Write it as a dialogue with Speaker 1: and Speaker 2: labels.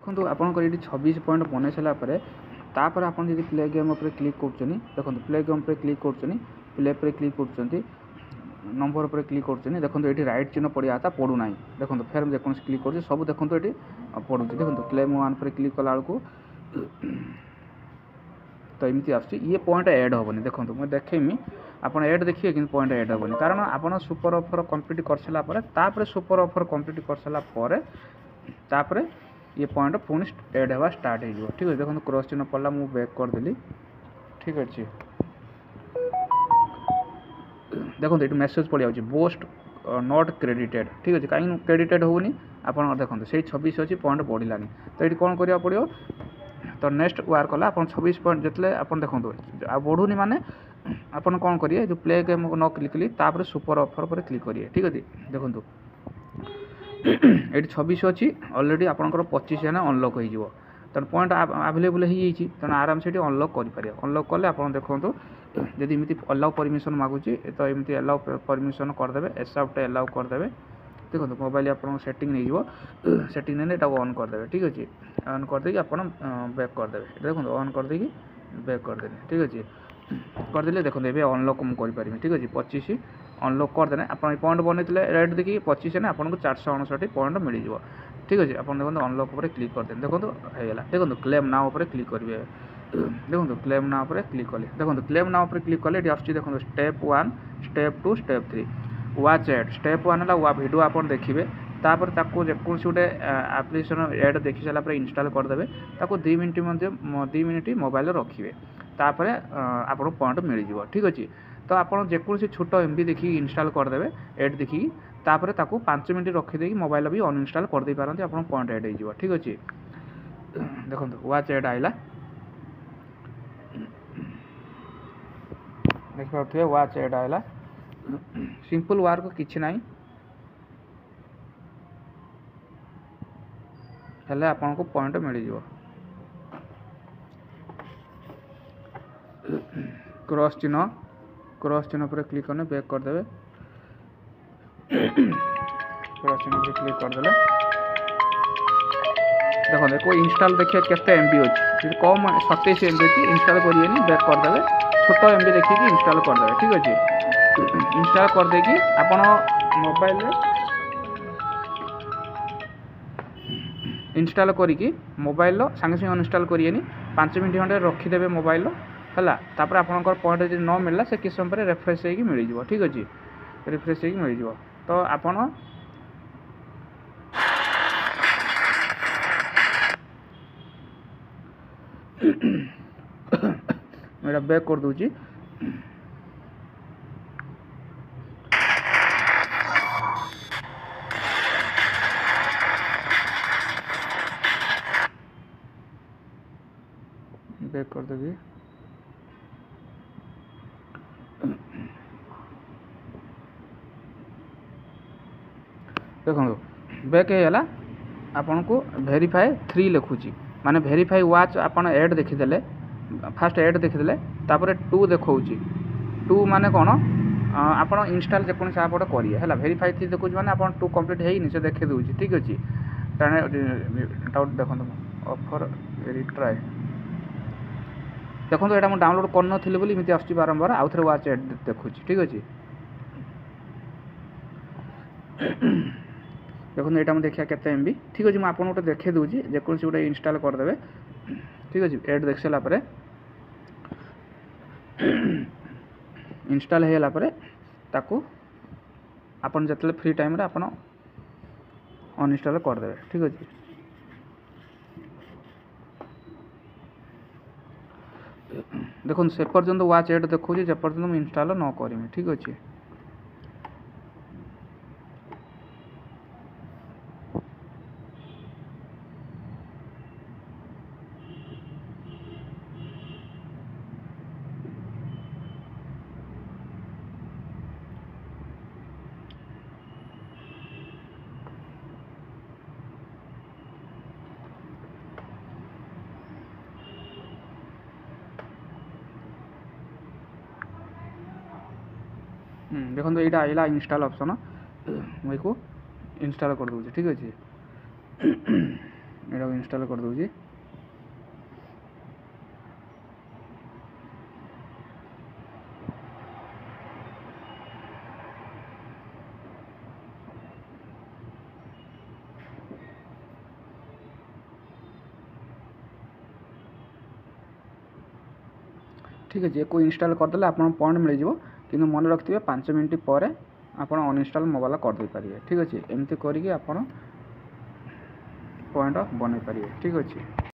Speaker 1: देखो आपंकर ये 26 पॉइंट बनई सारापर तापर आप प्ले गेम उपर क्लिक कर देखो प्ले गेम पर क्लिक कर प्ले पर क्लिक कर नंबर पर क्लिक कर देखो ये राइट चिन्ह पड़ा था पड़ूना देखो फेर जेको क्लिक कर सब देखो ये पड़ू देखो क्लेम 1 पर क्लिक कला बेलू तो एमती आस पॉइंट एड हेनी देखो मुझे देखेमी आप एड देखिए कि पॉइंट एड हेनी कारण आप सुपर ऑफर कंप्लीट कर सारापर सुपर ऑफर कंप्लीट कर सारापर ये पॉइंट पुणी एड हवा स्टार्ट हो ठीक है। देखो क्रॉस चिन्ह पड़ा मुझे बैक करदेली ठीक अच्छे देखो ये मेसेज पड़ जाऊँगी बोस्ट नॉट क्रेडिटेड ठीक अच्छे कहीं क्रेडिटेड होनी आप देखो से 26 अच्छी पॉइंट बढ़लानी तो ये कौन करा पड़ो तो नेक्स्ट वार कला आप 26 पॉइंट जितने आप देखो आ बढ़ुनी माने आपन कौन करिए जो प्ले गेम न क्लिक कली तापर सुपर ऑफर पर क्लिक करिए ठीक अच्छे देखो ये 26 अच्छी अलरेडी आपंकर 25 एना अनलक हो तेना पॉइंट आवेलेबल हो तेना आराम से अनलक करेंगे अनलक कले आप देखो जदि एमती अलाउ परमिशन मागुची तो एमती अलाउ परमिशन करदे एसआउट अलाउ करदे देखो मोबाइल आप सेटिंग नहीं सेटिंग नहीं ऑन करदे ठीक अच्छे ऑन करदे आप बैक करदे देखो ऑन करदे बैक करदे ठीक अच्छे करदे देखो ये अनलक मुझे करें ठीक अच्छे 25 अनलक करदे आप पॉइंट बनते रेट देखिए 25 ने आपको 459 पॉइंट मिल जाए ठीक अच्छे आप देखो अनलक पर क्लिक करदे देखो होगा देखो क्लेम नाउ पर क्लिक करेंगे देखो क्लेम नाउ पर क्लिक कले देखो क्लेम नाउ पर क्लिक कले ये आसुच्छी देखो step 1 step 2 step 3 watch ad step 1 है वीडियो आप देखिए तापर ताको जेकोसी गोटे एप्लिकेशन एड देखी सारापर इंस्टॉल करदे ताको 2 मिनिट मोबाइल रखिए तापर आप पॉइंट मिल जाए ठीक अच्छे तो आप जेकोसी छोट एमबी देखिए इंस्टॉल करदे एड देखिए तापर ताको 5 मिनिट रखिदे मोबाइल भी अनइंस्टॉल करदे पारती आप पॉइंट एड हो ठीक अच्छे देखो वाच एड आइला देखिए वाच एड आइला सिंपल वर्क किछि नाही हेले आपन को पॉइंट मिल जाए क्रॉस चिन्ह पर क्लिक करने बैक करदे क्रॉस चिन्ह पर क्लिक करदे देखो देखो इंस्टॉल देखिए केते एमबी अच्छी कम 27 एमबी अच्छी इंस्टॉल करिए बैक करदे छोट एमबी देखिए इंस्टॉल करदे ठीक अच्छे इंस्टॉल करदे कि आपन मोबाइल इंस्टॉल करिकी मोबाइल सांगे सांगे अनइंस्टॉल करिए 5 मिनट खंडे रखिदेवे मोबाइल है तापर आपंकर पॉइंट जो न मिलला से किस समय रिफ्रेश होगी मिल जाए ठीक अच्छे रिफ्रेश होगी मिल जाए तो आपन मैं बैक कर दूची बैक कर देगी देखो बैक है आपन को वेरीफाई 3 लिखुची माने वेरीफाई वाच आपन एड देखिदेले फास्ट एड देखिदेले तापर 2 देखौची 2 माने कौन आपन इंस्टॉल जेकोन से आपटे करिए हैला वेरीफाई 3 देखौची माने आपन 2 कंप्लीट हेई नि से देखि दोची ठीक अछि ताने डाउट देखो ऑफर रिट्राई देखो एटा म डाउनलोड करन थिले बोली इमिति आछि बारंबार आउ थरे वाच एड देखौची ठीक अछि देखो यहाँ मुझे देखिए केते एमबी ठीक अच्छे मुझे गोटे देखे दूसरी जेकोसी गोटे इंस्टॉल करदे ठीक अच्छे एड देख सारापर इंस्टॉल हो गला ताकू आपन जिते फ्री टाइम रे आपन अनइंस्टॉल करदे ठीक अच्छे देखो से पर्यंत वाच एड देखो जे पर्यंत मुझे इंस्टॉल न करें ठीक अच्छे देखो तो यहाँ आइला इंस्टॉल ऑप्शन मुझे को इंस्टॉल कर दूँ ठीक अच्छे ଏଇଟା ଇନଷ୍ଟଲ୍ କରିଦେଉଛି। ठीक अच्छे को इनस्टॉल करदे आप पॉइंट मिल कि मन रखिए 5 मिनट पर आप अनइंस्टॉल मोबाइल करदे पारे। ठीक अच्छे एमती करके आप पॉइंट बनई पारे। ठीक अच्छे।